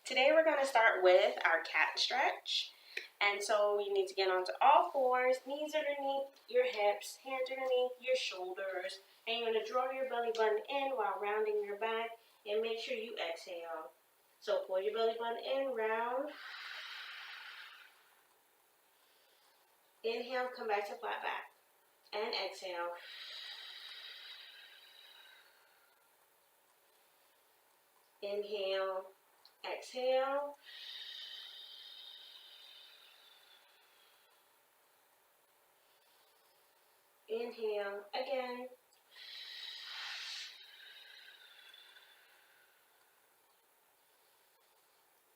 Today we're going to start with our cat stretch. And so you need to get onto all fours, knees underneath your hips, hands underneath your shoulders. And you're going to draw your belly button in while rounding your back. And make sure you exhale. So pull your belly button in, round. Inhale, come back to flat back. And exhale. Inhale, exhale. Inhale again.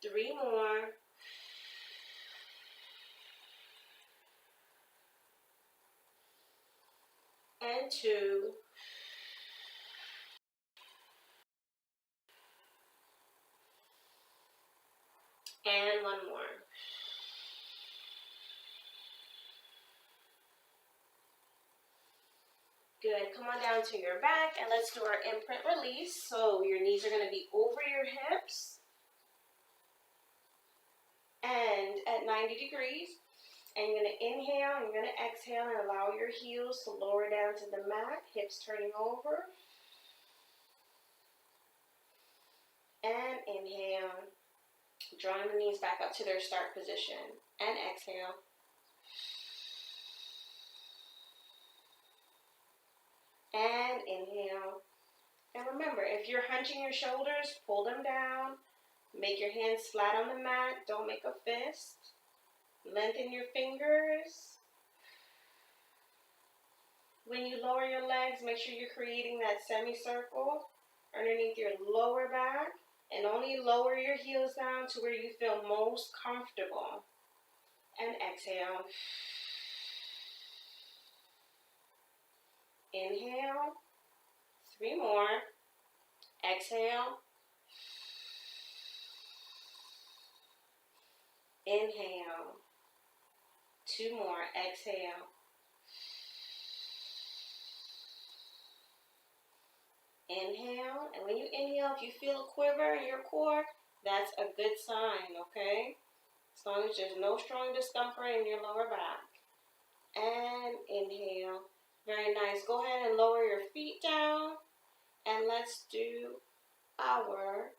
Three more. And two. And one more. Good. Come on down to your back and let's do our imprint release. So your knees are going to be over your hips and at 90 degrees. And you're going to inhale and you're going to exhale and allow your heels to lower down to the mat, hips turning over. And inhale, drawing the knees back up to their start position. And exhale. And inhale. And remember, if you're hunching your shoulders, pull them down. Make your hands flat on the mat. Don't make a fist. Lengthen your fingers. When you lower your legs, make sure you're creating that semicircle underneath your lower back. And only lower your heels down to where you feel most comfortable. And exhale. Inhale. Three more. Exhale. Inhale. Two more. Exhale. Inhale. And when you inhale, if you feel a quiver in your core, that's a good sign, okay? As long as there's no strong discomfort in your lower back. And inhale. Very nice. Go ahead and lower your feet down. And let's do our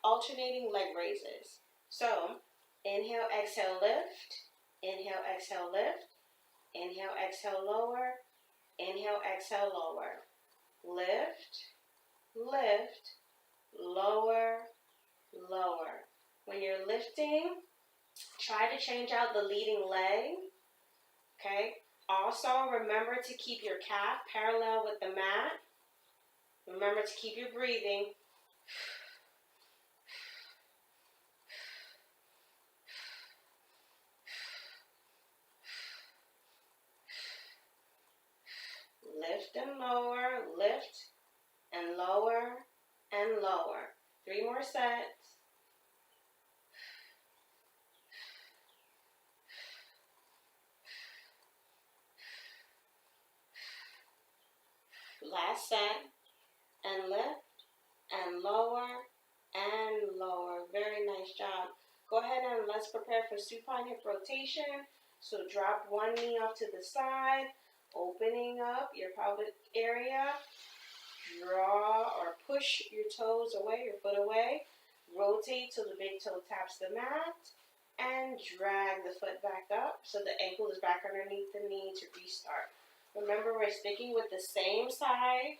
alternating leg raises. So, inhale, exhale, lift. Inhale, exhale, lift. Inhale, exhale, lower. Inhale, exhale, lower. Lift, lift, lower, lower. When you're lifting, try to change out the leading leg. Okay? Also, remember to keep your calf parallel with the mat. Remember to keep your breathing. Lift and lower, lift and lower and lower. Three more sets. Last set. And lift and lower and lower. Very nice job. Go ahead and let's prepare for supine hip rotation. So drop one knee off to the side, opening up your pelvic area. Draw or push your toes away, your foot away. Rotate till the big toe taps the mat. And drag the foot back up so the ankle is back underneath the knee to restart. Remember, we're sticking with the same side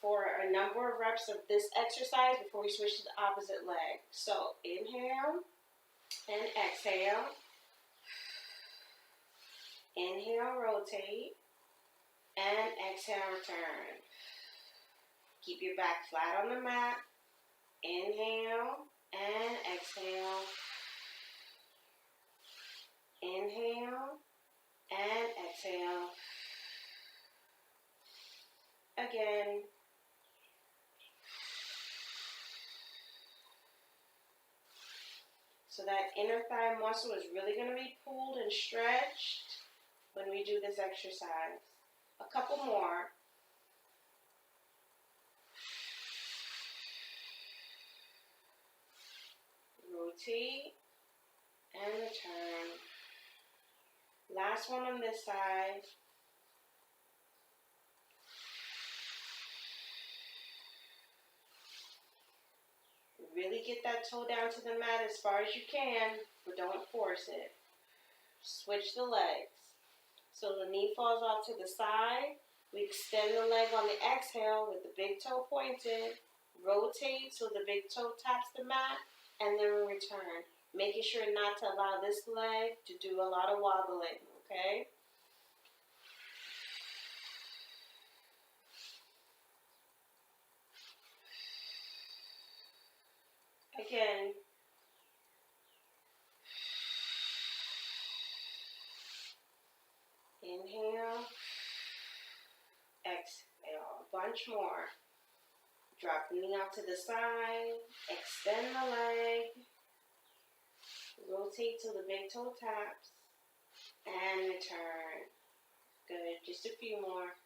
for a number of reps of this exercise before we switch to the opposite leg. So inhale and exhale. Inhale, rotate. And exhale, return. Keep your back flat on the mat. Inhale and exhale. Inhale and exhale. Again. So that inner thigh muscle is really going to be pulled and stretched when we do this exercise. A couple more. rotate, and return. Last one on this side. Really get that toe down to the mat as far as you can, but don't force it. Switch the legs. So the knee falls off to the side. We extend the leg on the exhale with the big toe pointed. Rotate so the big toe taps the mat, and then we return. Making sure not to allow this leg to do a lot of wobbling, okay? Again. Inhale. Exhale. A bunch more. Drop the knee out to the side. Extend the leg. Rotate till the big toe taps. And return. Good. Just a few more.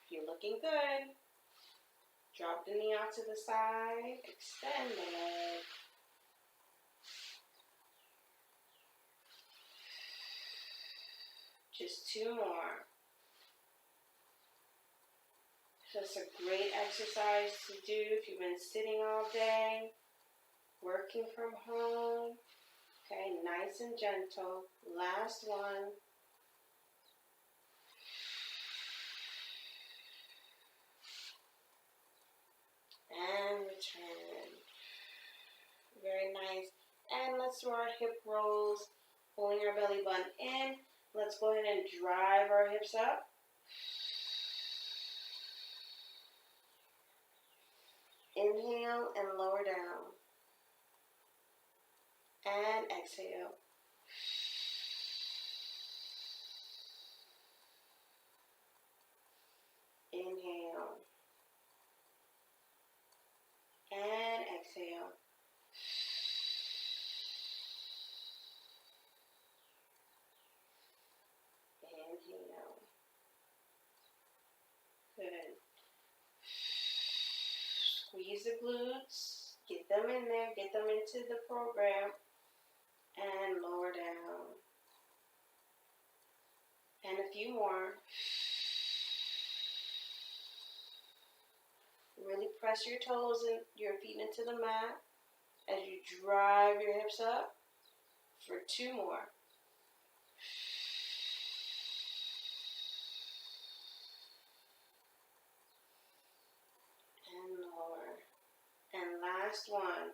You're looking good. Drop the knee out to the side. Extend the leg. Just two more. Just a great exercise to do if you've been sitting all day, working from home. Okay, nice and gentle. Last one. And return. Very nice. And let's do our hip rolls, pulling our belly button in. Let's go ahead and drive our hips up. Inhale and lower down. And exhale. Inhale. And exhale. Inhale. Good. Squeeze the glutes. Get them in there. Get them into the program. And lower down. And a few more. Really press your toes and your feet into the mat as you drive your hips up for two more. And lower. And last one.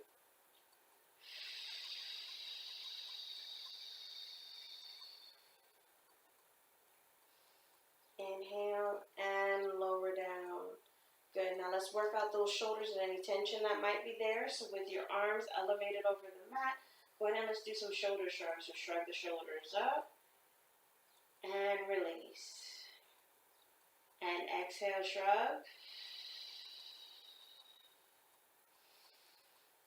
Inhale and lower down. Good. Now let's work out those shoulders and any tension that might be there. So with your arms elevated over the mat, go ahead and let's do some shoulder shrugs. So shrug the shoulders up and release. And exhale, shrug.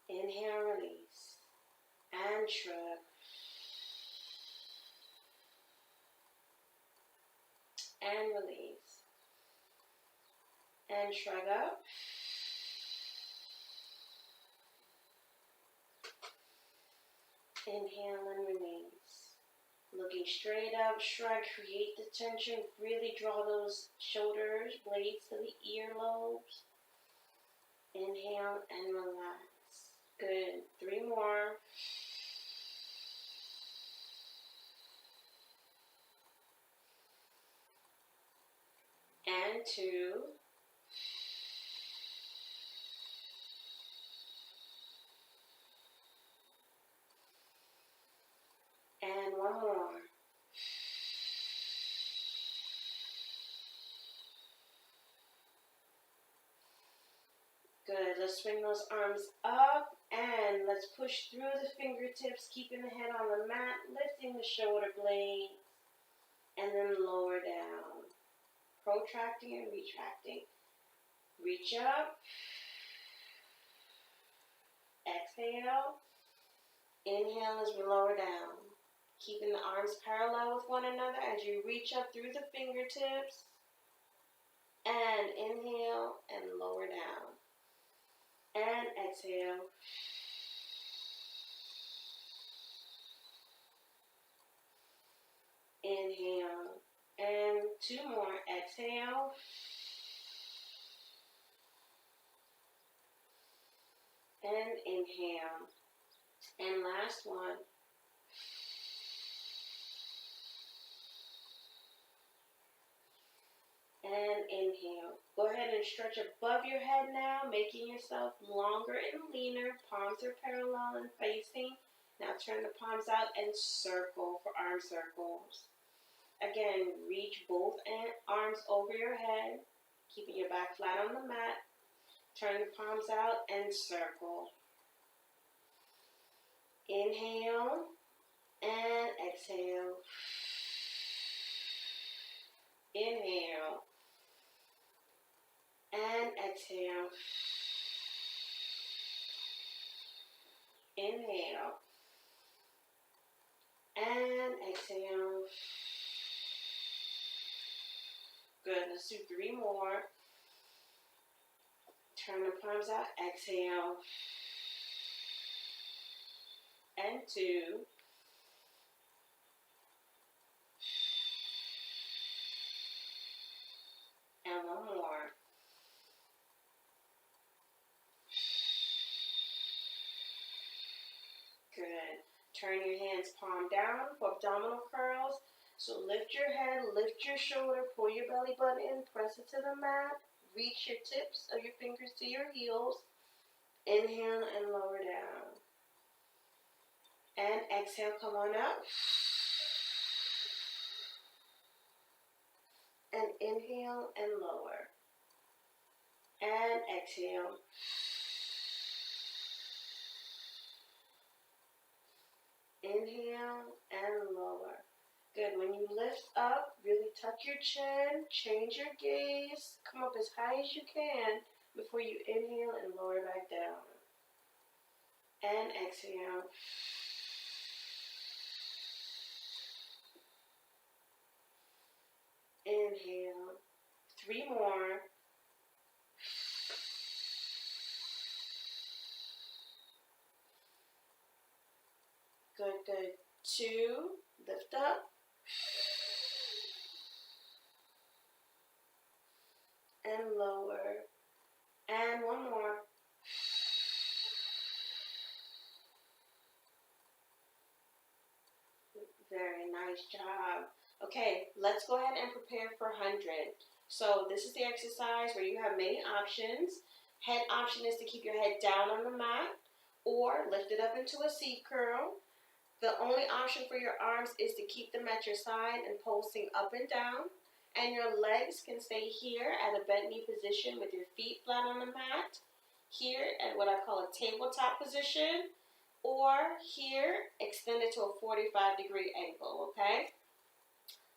Inhale, release. And shrug. And release. And shrug up. Inhale and release. Looking straight up, shrug, create the tension. Really draw those shoulders, blades to the earlobes. Inhale and relax. Good. Three more. And two. And one more. Good. Let's swing those arms up and let's push through the fingertips, keeping the head on the mat, lifting the shoulder blades, and then lower down. Protracting and retracting. Reach up. Exhale. Inhale as we lower down. Keeping the arms parallel with one another as you reach up through the fingertips. And inhale and lower down. And exhale. Inhale. And 2 more. Exhale. And inhale. And last one. And inhale. Go ahead and stretch above your head now, making yourself longer and leaner. Palms are parallel and facing. Now turn the palms out and circle for arm circles. Again, reach both arms over your head, keeping your back flat on the mat. Turn the palms out and circle. Inhale and exhale. Inhale and exhale. Inhale and exhale. Good. Let's do 3 more. Turn the palms out. Exhale. And 2. And 1 more. Good. Turn your hands palm down for abdominal curls. So lift your head, lift your shoulder, pull your belly button in, press it to the mat. Reach your tips of your fingers to your heels. Inhale and lower down. And exhale, come on up. And inhale and lower. And exhale. Inhale and lower. Good. When you lift up, really tuck your chin, change your gaze, come up as high as you can before you inhale and lower back down. And exhale. Inhale. 3 more. Good, good. 2, lift up. And lower. And 1 more. Very nice job. Okay, let's go ahead and prepare for 100. So this is the exercise where you have many options. Head option is to keep your head down on the mat or lift it up into a C curl. The only option for your arms is to keep them at your side and pulsing up and down. And your legs can stay here at a bent knee position with your feet flat on the mat. Here at what I call a tabletop position. Or here, extended to a 45-degree angle, okay?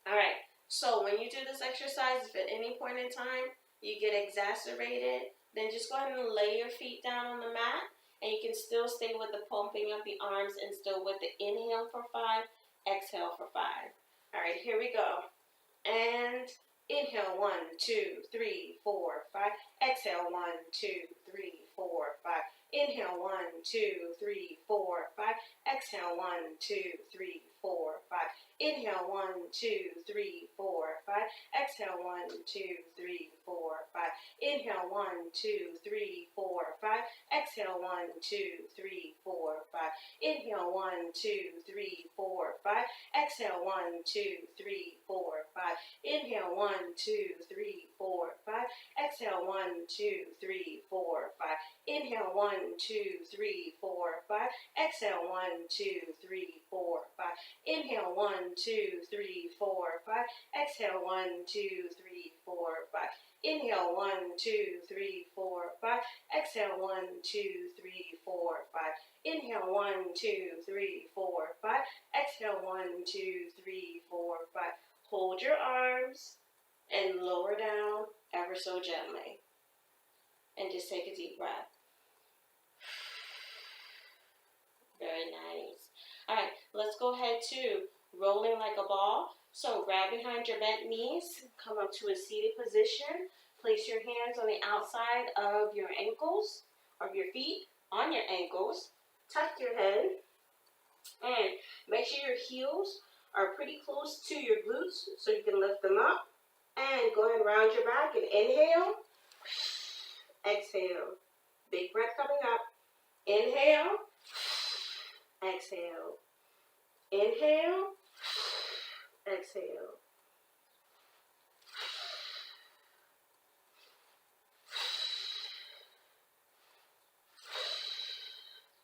All right, so when you do this exercise, if at any point in time you get exacerbated, then just go ahead and lay your feet down on the mat, and you can still stay with the pumping of the arms and still with the inhale for 5, exhale for 5. All right, here we go. And inhale, 1, 2, 3, 4, 5. Exhale, 1, 2, 3, 4, 5. Inhale, 1, 2, 3, 4, 5. Exhale, 1, 2, 3, 4, 5. Inhale, 1, 2, 3, 4, 5. Exhale, 1, 2, 3, 4, 5. Inhale, 1, 2, 3, 4, 5. Exhale, 1, 2, 3, 4, 5. Inhale, 1, 2, 3, 4, 5. Exhale, 1, 2, 3, 4, 5. Inhale, 1, 2, 3, 4, 5. Exhale, 1, 2, 3, 4, 5. Inhale, 1, 2, 3, 4, 5. Exhale, 1, 2, 3, 4, 5. Inhale, 1, 2, 3, 4, 5. Exhale, 1, 2, 3, 4, 5. Inhale, 1, 2, 3, 4, 5. Exhale, 1, 2, 3, 4, 5. Inhale, 1, 2, 3, 4, 5. Exhale, 1, 2, 3, 4, 5. Hold your arms and lower down ever so gently. And just take a deep breath. Very nice. All right, let's go ahead to rolling like a ball. So grab behind your bent knees, come up to a seated position. Place your hands on the outside of your ankles, or your feet on your ankles. Tuck your head, and make sure your heels are pretty close to your glutes so you can lift them up. And go ahead and round your back and inhale, exhale. Big breath coming up. Inhale, exhale. Inhale, exhale.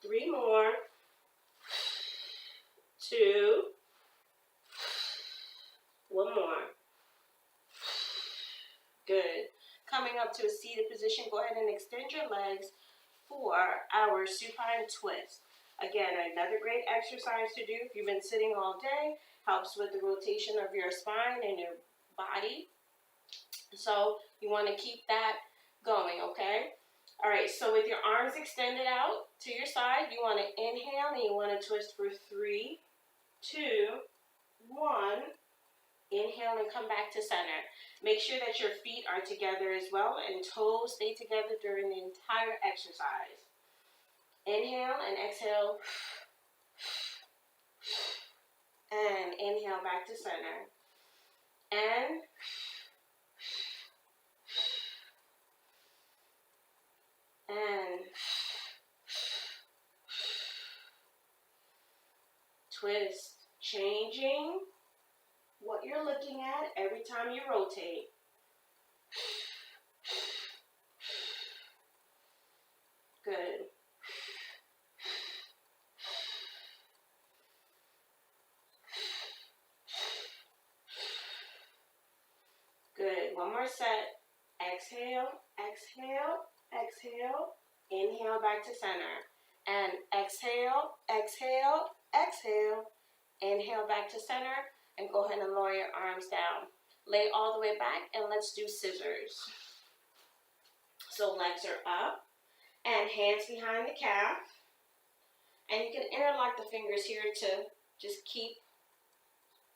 Three more. 2. One more. Good. Coming up to a seated position, go ahead and extend your legs for our supine twist. Again, another great exercise to do if you've been sitting all day. Helps with the rotation of your spine and your body. So you want to keep that going, okay? All right, so with your arms extended out to your side, you want to inhale and you want to twist for 3, 2, 1. Inhale and come back to center. Make sure that your feet are together as well and toes stay together during the entire exercise. Inhale and exhale. And inhale back to center. And twist. Changing what you're looking at every time you rotate. Good. Good. One more set. Exhale, exhale, exhale. Inhale back to center. And exhale, exhale, exhale. Inhale back to center. And go ahead and lower your arms down. Lay all the way back and let's do scissors. So legs are up and hands behind the calf. And you can interlock the fingers here to just keep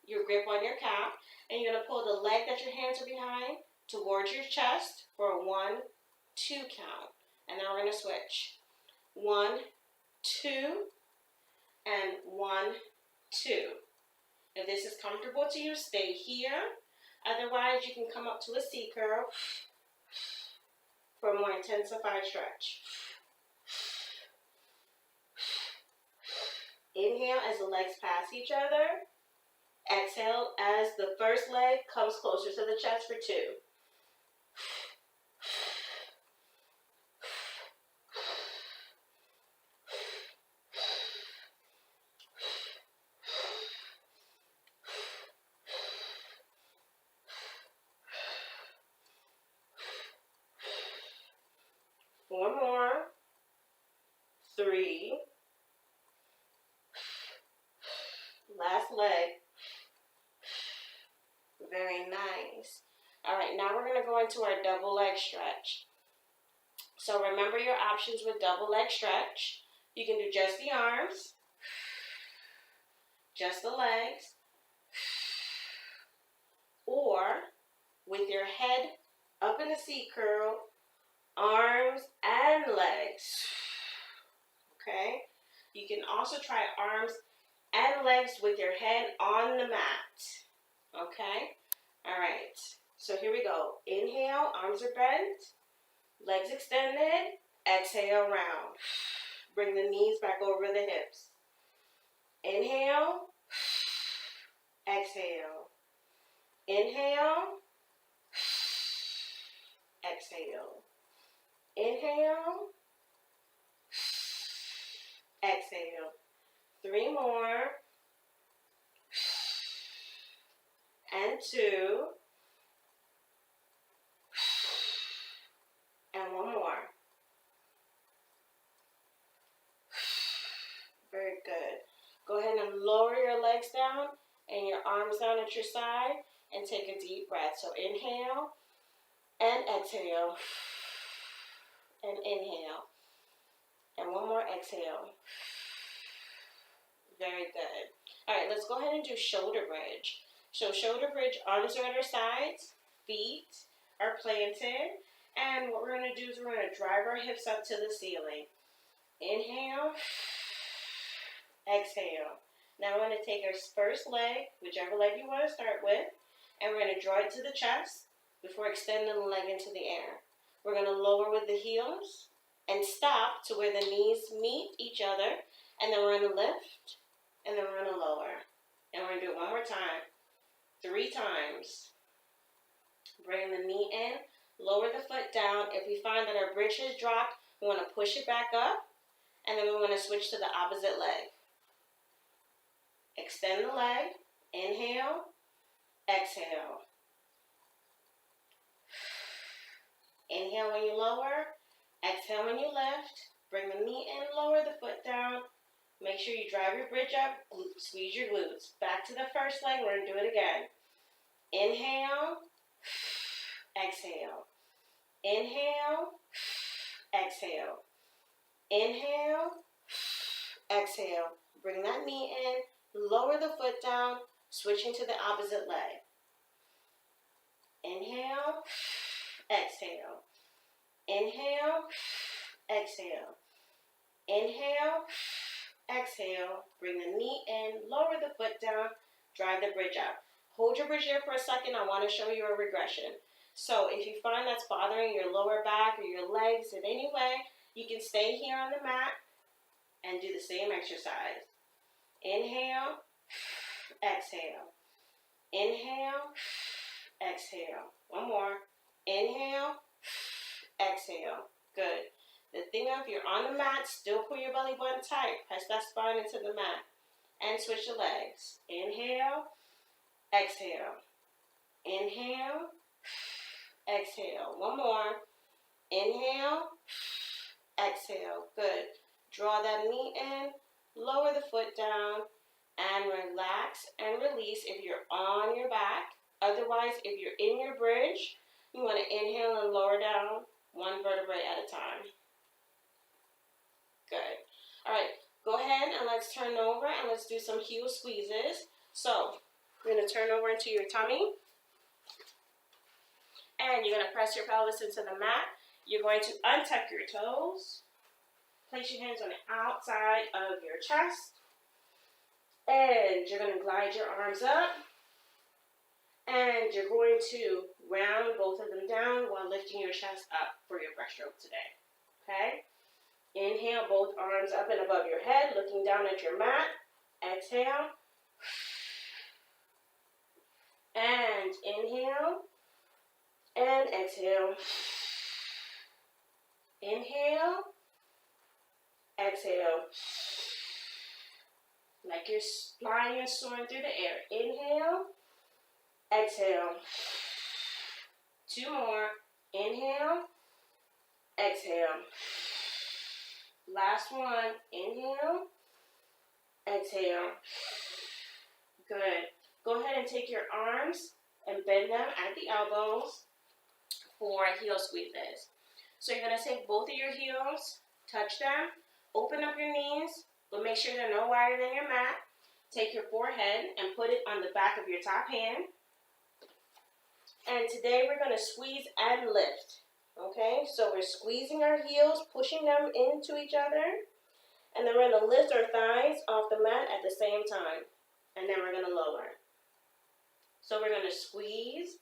your grip on your calf. And you're going to pull the leg that your hands are behind towards your chest for a 1, 2 count. And now we're going to switch. 1, 2, and 1, 2. If this is comfortable to you, stay here. Otherwise, you can come up to a C curl for a more intensified stretch. Inhale as the legs pass each other. Exhale as the first leg comes closer to the chest for 2. Four more. 3. Last leg. Very nice. All right, now we're going to go into our double leg stretch. So remember your options with double leg stretch. You can do just the arms, just the legs, or with your head up in a C curl, arms and legs. Okay? You can also try arms and legs with your head on the mat. Okay? All right. So here we go. Inhale, arms are bent, legs extended. Exhale, round. Bring the knees back over the hips. Inhale, exhale. Inhale, exhale. Inhale, exhale. 3 more. And 2. And 1 more. Very good. Go ahead and lower your legs down and your arms down at your side and take a deep breath. So inhale and exhale. And inhale. And 1 more exhale. Very good. All right, let's go ahead and do shoulder bridge. So shoulder bridge, arms are at our sides, feet are planted, and what we're going to do is we're going to drive our hips up to the ceiling. Inhale, exhale. Now we're going to take our first leg, whichever leg you want to start with, and we're going to draw it to the chest before extending the leg into the air. We're going to lower with the heels and stop to where the knees meet each other, and then we're going to lift, and then we're going to lower. And we're going to do it one more time, 3 times. Bring the knee in, lower the foot down. If we find that our bridge has dropped, we want to push it back up, and then we want to switch to the opposite leg. Extend the leg, inhale, exhale. Inhale when you lower, exhale when you lift. Bring the knee in, lower the foot down. Make sure you drive your bridge up, squeeze your glutes. Back to the first leg, we're going to do it again. Inhale, exhale. Inhale, exhale. Inhale, exhale. Bring that knee in, lower the foot down, switching to the opposite leg. Inhale, exhale. Inhale, exhale. Inhale, exhale. Bring the knee in, lower the foot down, drive the bridge up. Hold your bridge there for a second. I want to show you a regression. So if you find that's bothering your lower back or your legs in any way, you can stay here on the mat and do the same exercise. Inhale, exhale. Inhale, exhale. One more. Inhale, exhale. Good. The thing of, if you're on the mat, still pull your belly button tight. Press that spine into the mat. And switch the legs. Inhale, exhale. Inhale, exhale. One more. Inhale, exhale. Good. Draw that knee in, lower the foot down, and relax and release if you're on your back. Otherwise, if you're in your bridge, you want to inhale and lower down 1 vertebrae at a time. Good. All right, go ahead and let's turn over and let's do some heel squeezes. So, we're going to turn over into your tummy. And you're going to press your pelvis into the mat. You're going to untuck your toes. Place your hands on the outside of your chest. And you're going to glide your arms up. And you're going to round both of them down while lifting your chest up for your breaststroke today. Okay? Inhale, both arms up and above your head, looking down at your mat. Exhale. And inhale. And exhale. Inhale. Exhale. Like you're flying and soaring through the air. Inhale. Exhale. 2 more. Inhale. Exhale. Last one. Inhale. Exhale. Good. Go ahead and take your arms and bend them at the elbows for heel squeezes. So you're going to take both of your heels, touch them, open up your knees, but make sure they're no wider than your mat. Take your forehead and put it on the back of your top hand. And today we're going to squeeze and lift. Okay, so we're squeezing our heels, pushing them into each other, and then we're going to lift our thighs off the mat at the same time, and then we're going to lower. So we're going to squeeze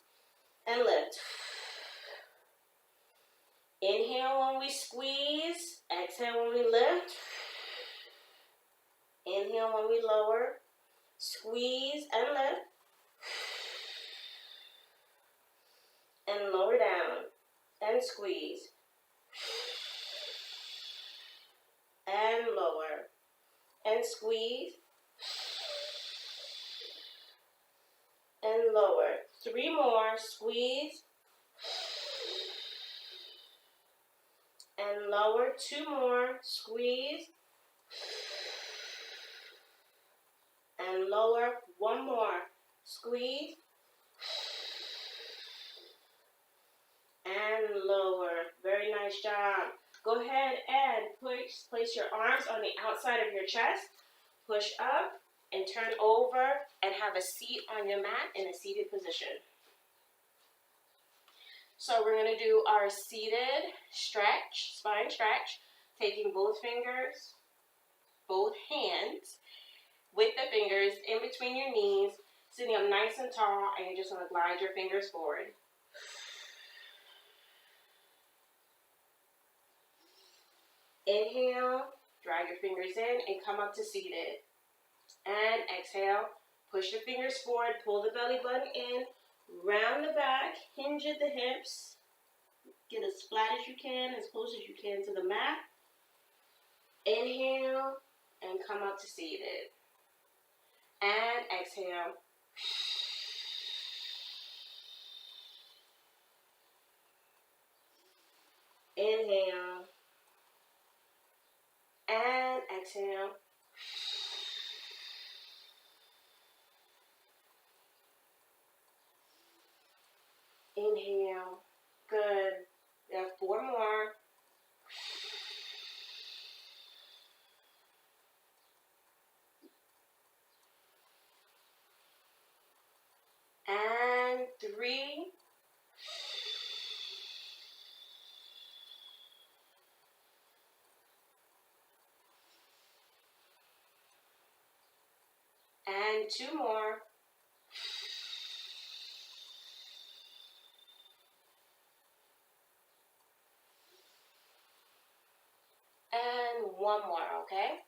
and lift. Inhale when we squeeze, exhale when we lift. Inhale when we lower, squeeze and lift, and lower down. And squeeze, and lower, and squeeze, and lower. 3 more, squeeze, and lower. 2 more, squeeze, and lower. 1 more, squeeze, and lower. Very nice job. Go ahead and place your arms on the outside of your chest. Push up and turn over and have a seat on your mat in a seated position. So we're going to do our seated stretch, spine stretch, taking both fingers, both hands with the fingers in between your knees, sitting up nice and tall, and you're just going to glide your fingers forward. Inhale, drag your fingers in and come up to seated. And exhale, push your fingers forward, pull the belly button in, round the back, hinge at the hips, get as flat as you can, as close as you can to the mat. Inhale, and come up to seated. And exhale. Inhale. And exhale. Inhale. Good. We have 4 more. And 3. And 2 more. And 1 more, okay?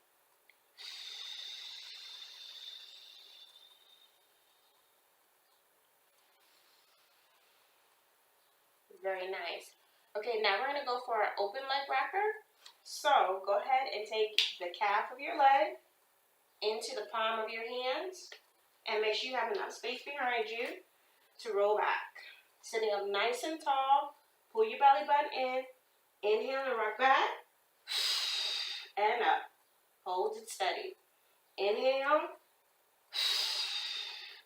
Very nice. Okay, now we're going to go for our open leg rocker. So go ahead and take the calf of your leg into the palm of your hands. And make sure you have enough space behind you to roll back. Sitting up nice and tall. Pull your belly button in. Inhale and rock back. And up. Hold it steady. Inhale.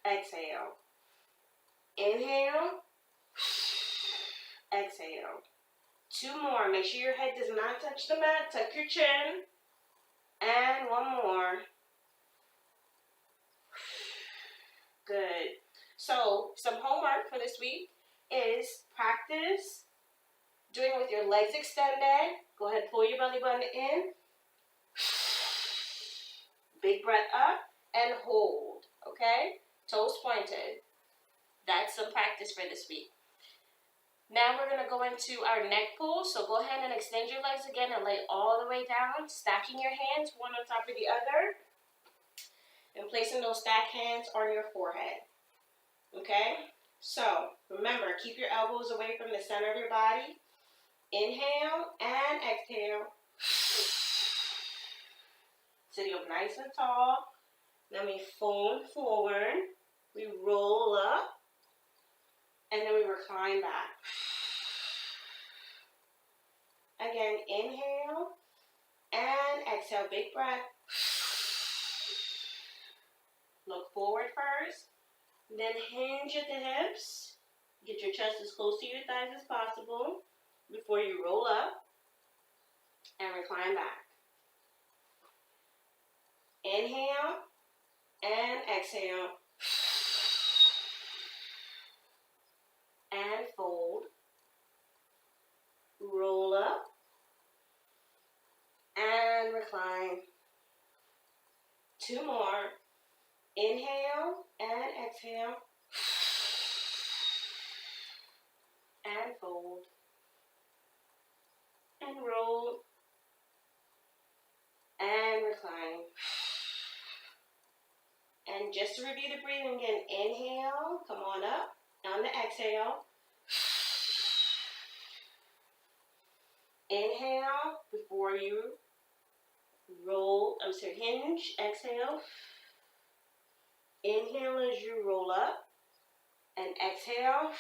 Exhale. Inhale. Exhale. 2 more. Make sure your head does not touch the mat. Tuck your chin. And 1 more. Good. So, some homework for this week is practice doing it with your legs extended. Go ahead, pull your belly button in. Big breath up and hold. Okay? Toes pointed. That's some practice for this week. Now we're going to go into our neck pull. So go ahead and extend your legs again and lay all the way down, stacking your hands one on top of the other, and placing those stacked hands on your forehead. Okay? So remember, keep your elbows away from the center of your body. Inhale and exhale. Sitting up nice and tall. Then we fold forward. We roll up. And then we recline back. Again, inhale and exhale. Big breath. Look forward first. Then hinge at the hips. Get your chest as close to your thighs as possible before you roll up and recline back. Inhale and exhale. And fold. Roll up. And recline. 2 more. Inhale and exhale. And fold. And roll. And recline. And just to review the breathing again, inhale, come on up. On the exhale. Inhale before you hinge, exhale. Inhale as you roll up. And exhale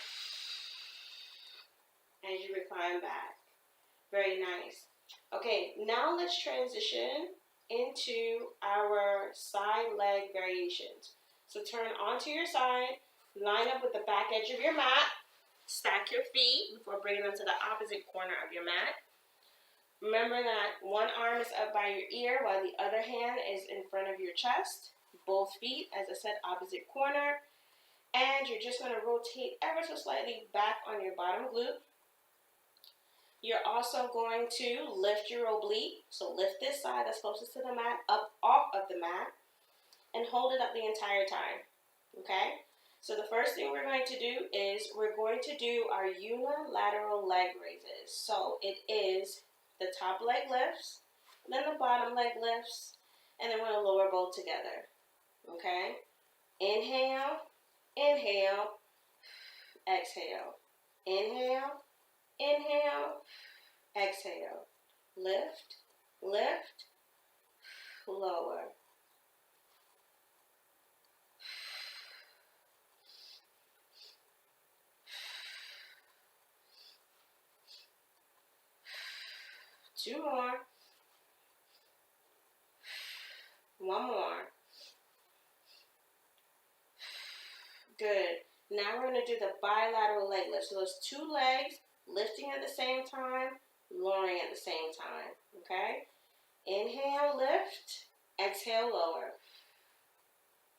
as you recline back. Very nice. Okay, now let's transition into our side leg variations. So turn onto your side. Line up with the back edge of your mat. Stack your feet before bringing them to the opposite corner of your mat. Remember that one arm is up by your ear while the other hand is in front of your chest. both feet, as I said, opposite corner. And you're just going to rotate ever so slightly back on your bottom glute. You're also going to lift your oblique. So lift this side that's closest to the mat up off of the mat and hold it up the entire time. Okay? So the first thing we're going to do is we're going to do our unilateral leg raises. So it is the top leg lifts, then the bottom leg lifts, and then we're going to lower both together. Okay? Inhale, inhale, exhale. Inhale, inhale, exhale. Lift, lift, lower. Two more. One more. Good. Now we're going to do the bilateral leg lift. So those two legs lifting at the same time, lowering at the same time. Okay? Inhale, lift. Exhale, lower.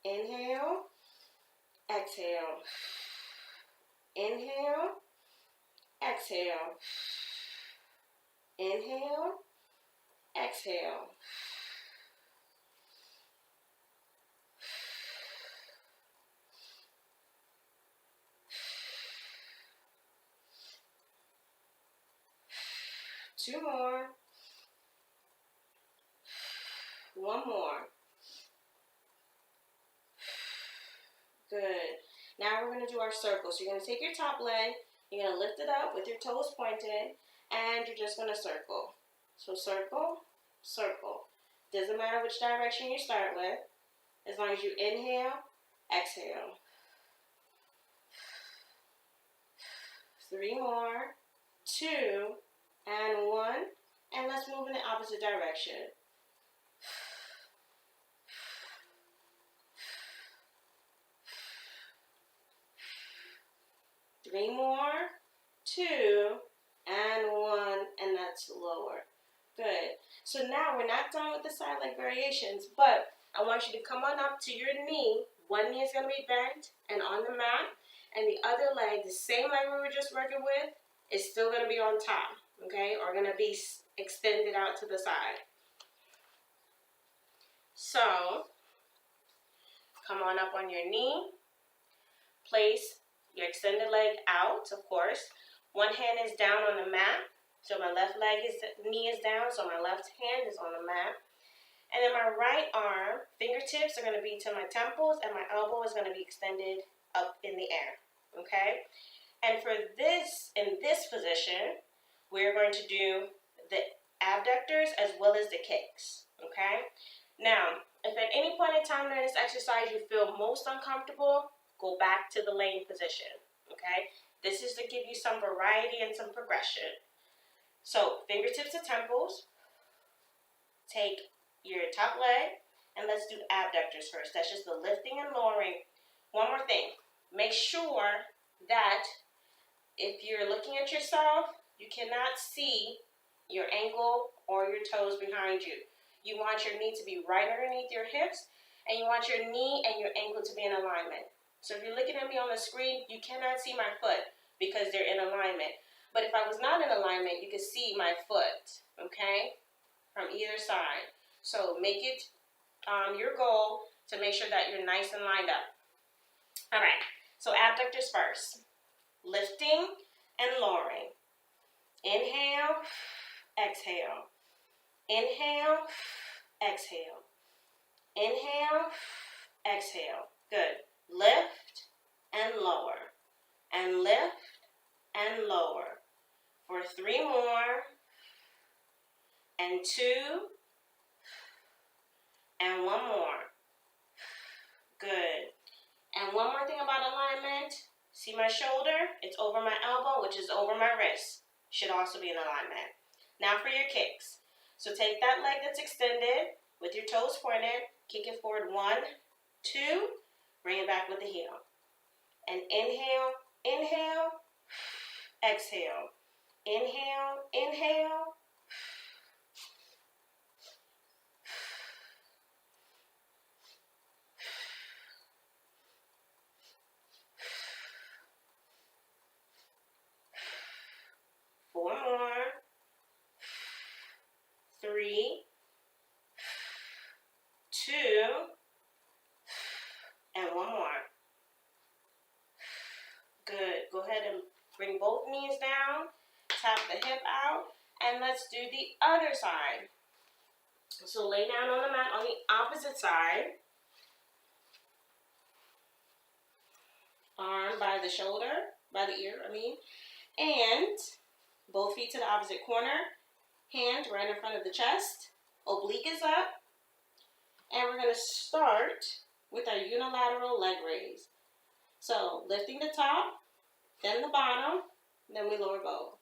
Inhale. Exhale. Inhale. Exhale. Inhale. Exhale. Two more. One more. Good. Now we're going to do our circle. So you're going to take your top leg, you're going to lift it up with your toes pointed, and you're just going to circle. So circle, circle. Doesn't matter which direction you start with, as long as you inhale, exhale. Three more, two, and one. And let's move in the opposite direction. Three more, two, and one, and that's lower. Good. So now we're not done with the side leg variations, but I want you to come on up to your knee. One knee is going to be bent and on the mat, and the other leg, the same leg we were just working with, is still going to be on top, okay, or going to be extended out to the side. So, come on up on your knee. Place your extended leg out, of course. One hand is down on the mat, so my left knee is down, so my left hand is on the mat. And then my right arm, fingertips are going to be to my temples, and my elbow is going to be extended up in the air, okay? And for this, in this position, we're going to do the abductors as well as the kicks, okay? Now, if at any point in time during this exercise you feel most uncomfortable, go back to the laying position, okay? This is to give you some variety and some progression. So, fingertips to temples. Take your top leg, and let's do abductors first. That's just the lifting and lowering. One more thing. Make sure that if you're looking at yourself, you cannot see your ankle or your toes behind you. You want your knee to be right underneath your hips, and you want your knee and your ankle to be in alignment. So if you're looking at me on the screen, you cannot see my foot because they're in alignment. But if I was not in alignment, you could see my foot, okay, from either side. So make it your goal to make sure that you're nice and lined up. All right, so abductors first. Lifting and lowering. Inhale, exhale. Inhale, exhale. Inhale, exhale. Good. Lift and lower. And lift and lower. For three more. And two. And one more. Good. And one more thing about alignment. See my shoulder? It's over my elbow, which is over my wrist. Should also be in alignment. Now for your kicks. So take that leg that's extended with your toes pointed. Kick it forward. 1, 2. Bring it back with the heel. And inhale, inhale, exhale. Inhale, inhale. 3, 2, and one more. Good. Go ahead and bring both knees down, tap the hip out, and let's do the other side. So lay down on the mat on the opposite side. Arm by the shoulder, by the ear, and both feet to the opposite corner, hand right in front of the chest, oblique is up, and we're going to start with our unilateral leg raise. So lifting the top, then the bottom, then we lower both.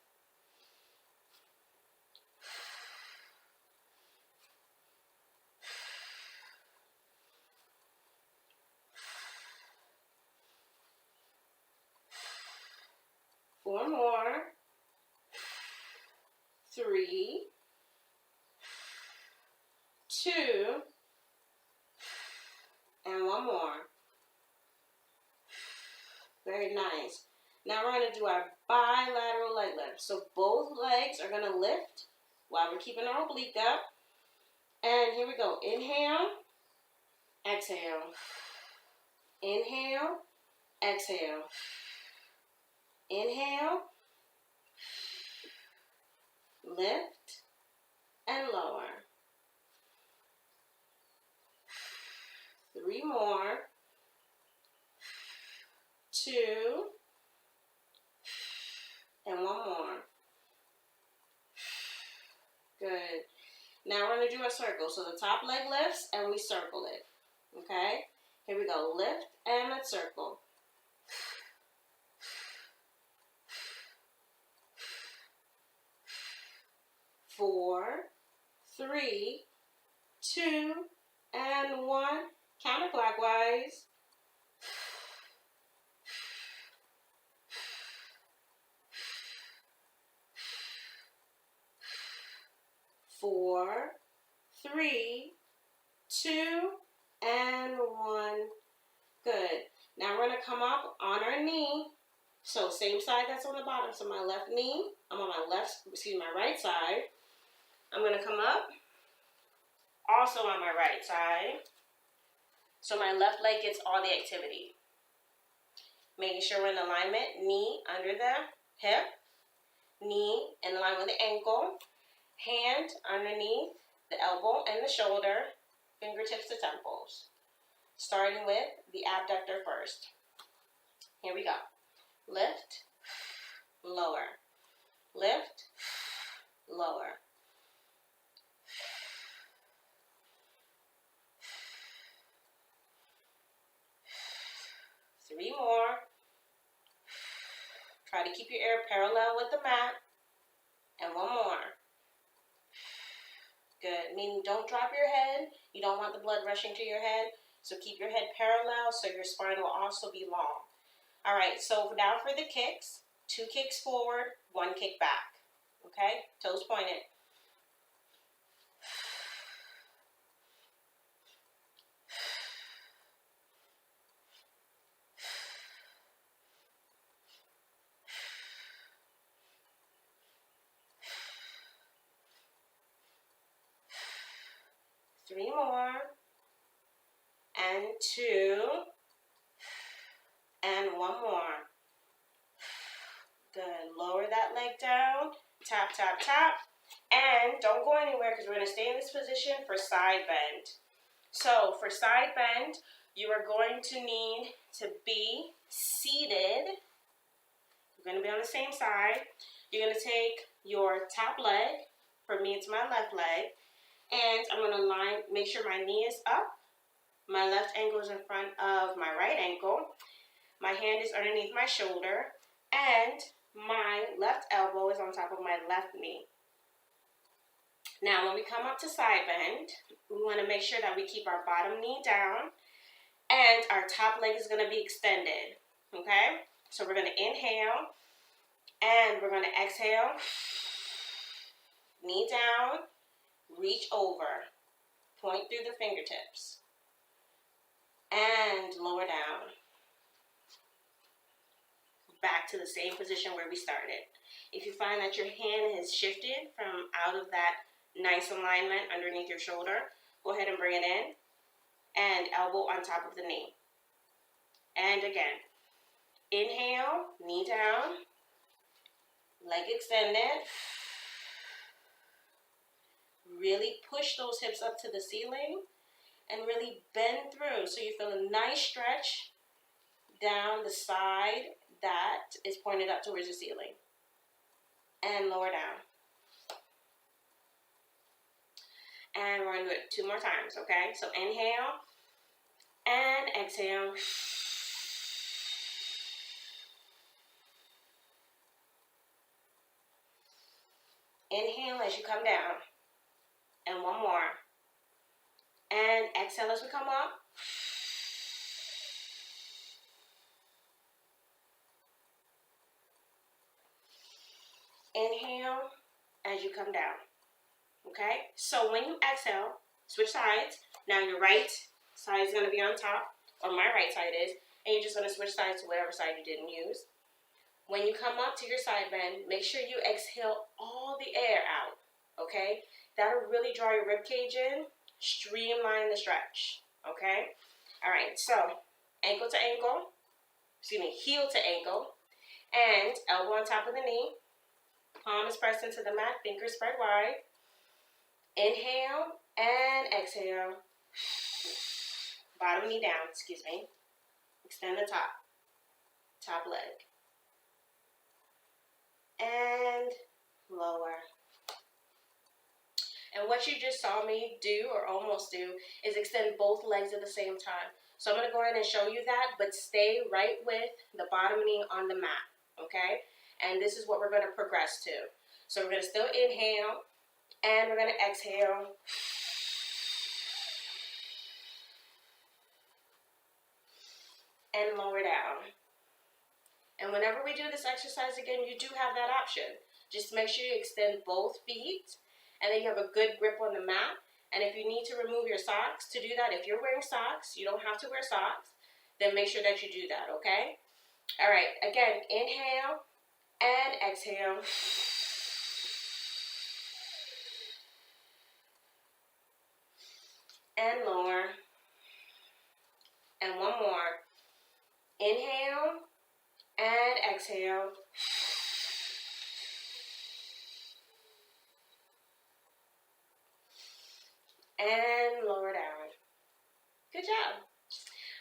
Four more. 3, 2, and one more. Very nice. Now we're going to do our bilateral leg lift. So both legs are going to lift while we're keeping our oblique up. And here we go. Inhale, exhale. Inhale, exhale. Inhale, lift, and lower. 3 more. 2, and one more. Good. Now we're going to do a circle. So the top leg lifts and we circle it. Okay? Here we go. Lift and let's circle. 4, 3, 2, and 1. Counterclockwise. 4, 3, 2, and 1. Good. Now we're going to come up on our knee. So same side that's on the bottom. So my left knee, I'm on my right side. I'm going to come up, also on my right side. So my left leg gets all the activity. Making sure we're in alignment, knee under the hip, knee in line with the ankle, hand underneath the elbow and the shoulder, fingertips to temples. Starting with the abductor first. Here we go. Lift, lower. Lift, lower. Three more. Try to keep your ear parallel with the mat. And one more. Good. Meaning don't drop your head. You don't want the blood rushing to your head. So keep your head parallel so your spine will also be long. All right, so now for the kicks. 2 kicks forward, 1 kick back. Okay? Toes pointed. Three more. And 2. And 1 more. Good. Lower that leg down. Tap, tap, tap. And don't go anywhere because we're going to stay in this position for side bend. So for side bend, you are going to need to be seated. You're going to be on the same side. You're going to take your top leg. For me, it's my left leg. And I'm going to make sure my knee is up. My left ankle is in front of my right ankle. My hand is underneath my shoulder. And my left elbow is on top of my left knee. Now, when we come up to side bend, we want to make sure that we keep our bottom knee down and our top leg is going to be extended. Okay? So we're going to inhale and we're going to exhale. Knee down, reach over, point through the fingertips, and lower down. Back to the same position where we started. If you find that your hand has shifted from out of that Nice alignment underneath your shoulder. Go ahead and bring it in. And elbow on top of the knee. And again, inhale, knee down, leg extended. Really push those hips up to the ceiling and really bend through so you feel a nice stretch down the side that is pointed up towards the ceiling. And lower down. And we're going to do it 2 more times, okay? So inhale and exhale. Inhale as you come down. And 1 more. And exhale as we come up. Inhale as you come down. Okay? So when you exhale, switch sides. Now your right side is going to be on top, or my right side is, and you're just going to switch sides to whatever side you didn't use. When you come up to your side bend, make sure you exhale all the air out. Okay? That'll really draw your rib cage in, streamline the stretch. Okay? All right, so ankle to ankle, heel to ankle, and elbow on top of the knee. Palm is pressed into the mat, fingers spread wide. Inhale and exhale. Bottom knee down, Extend the top leg. And lower. And what you just saw me do, or almost do, is extend both legs at the same time. So I'm going to go ahead and show you that, but stay right with the bottom knee on the mat, okay? And this is what we're going to progress to. So we're going to still inhale, and we're going to exhale. And lower down. And whenever we do this exercise again, you do have that option. Just make sure you extend both feet, and then you have a good grip on the mat. And if you need to remove your socks, to do that, if you're wearing socks, you don't have to wear socks, then make sure that you do that, okay? All right, again, inhale and exhale. And lower. And 1 more. Inhale and exhale. And lower down. Good job.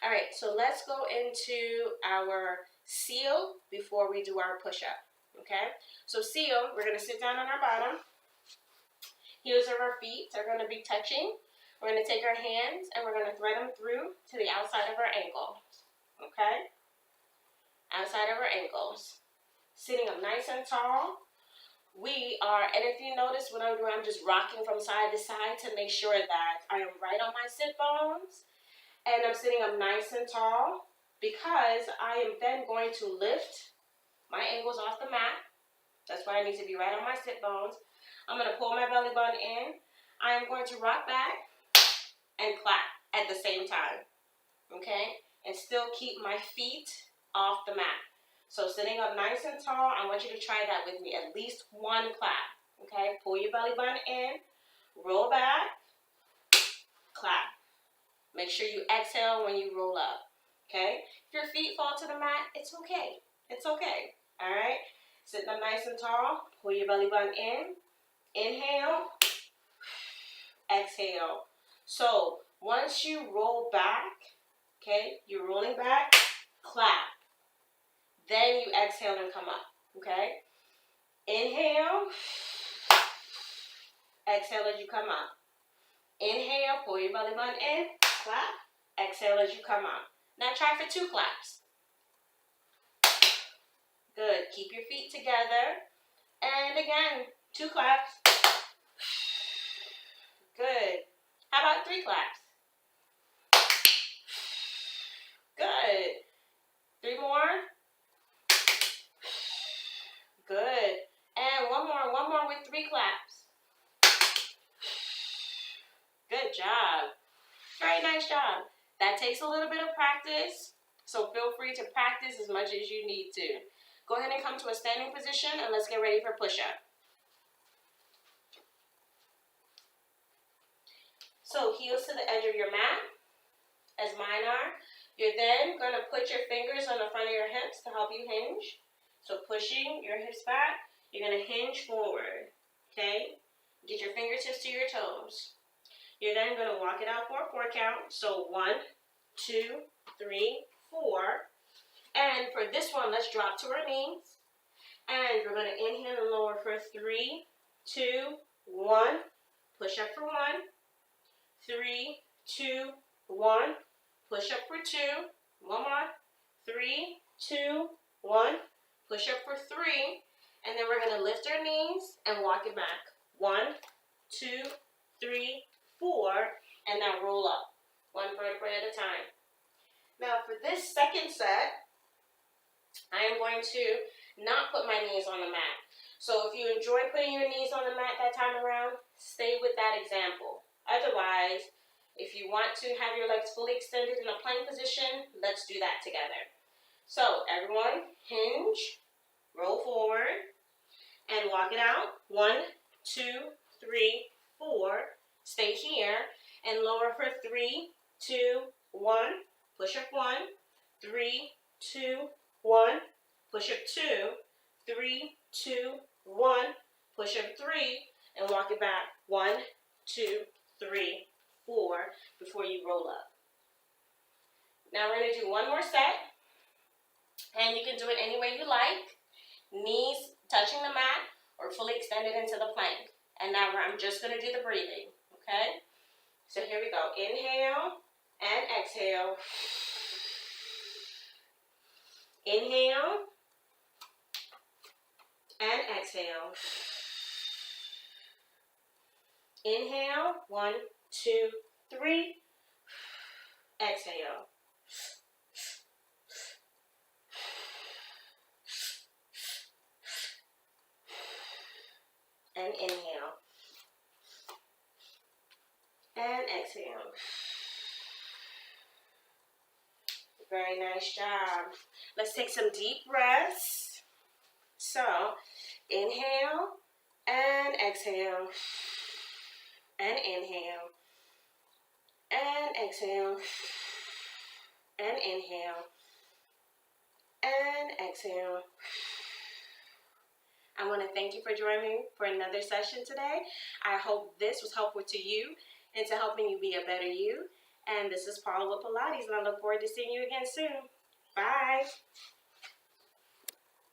All right, so let's go into our seal before we do our push-up, okay? So seal, we're going to sit down on our bottom. Heels of our feet are going to be touching. We're going to take our hands and we're going to thread them through to the outside of our ankle, okay? Outside of our ankles. Sitting up nice and tall. And if you notice what I'm doing, I'm just rocking from side to side to make sure that I am right on my sit bones. And I'm sitting up nice and tall because I am then going to lift my ankles off the mat. That's why I need to be right on my sit bones. I'm going to pull my belly button in. I am going to rock back and clap at the same time. Okay? And still keep my feet off the mat. So sitting up nice and tall, I want you to try that with me. At least 1 clap. Okay? Pull your belly button in. Roll back. Clap. Make sure you exhale when you roll up. Okay? If your feet fall to the mat, it's okay. It's okay. All right? Sitting up nice and tall. Pull your belly button in. Inhale. Exhale. So once you roll back, okay, you're rolling back, clap. Then you exhale and come up, okay? Inhale. Exhale as you come up. Inhale, pull your belly button in, clap. Exhale as you come up. Now try for 2 claps. Good. Keep your feet together. And again, 2 claps. Good. How about 3 claps? Good. 3 more. Good. And one more with 3 claps. Good job. Very nice job. That takes a little bit of practice, so feel free to practice as much as you need to. Go ahead and come to a standing position, and let's get ready for push-up. So heels to the edge of your mat, as mine are. You're then going to put your fingers on the front of your hips to help you hinge. So pushing your hips back, you're going to hinge forward, okay? Get your fingertips to your toes. You're then going to walk it out for a 4 count. So 1, 2, 3, 4. And for this one, let's drop to our knees. And we're going to inhale and lower for 3, 2, 1. Push up for 1, 3, 2, 1. Push up for 2. One more. 3, 2, 1. Push up for 3. And then we're going to lift our knees and walk it back. 1, 2, 3, 4. And now roll up. One vertebrae at a time. Now for this second set, I am going to not put my knees on the mat. So if you enjoy putting your knees on the mat that time around, stay with that example. Otherwise, if you want to have your legs fully extended in a plank position, let's do that together. So everyone, hinge, roll forward, and walk it out. 1, 2, 3, 4. Stay here and lower for 3, 2, 1. Push up 1, 3, 2, 1. Push up 2, 3, 2, 1. Push up 3, and walk it back. 1, 2, 3, 4 before you roll up. Now we're going to do one more set, and you can do it any way you like. Knees touching the mat or fully extended into the plank. And now I'm just going to do the breathing, okay? So here we go. Inhale and exhale. Inhale and exhale. Inhale, 1, 2, 3. Exhale. And inhale. And exhale. Very nice job. Let's take some deep breaths. So, inhale and exhale. And inhale. And exhale. And inhale. And exhale. I want to thank you for joining me for another session today. I hope this was helpful to you and to helping you be a better you. And this is Paula with Pilates, and I look forward to seeing you again soon. Bye.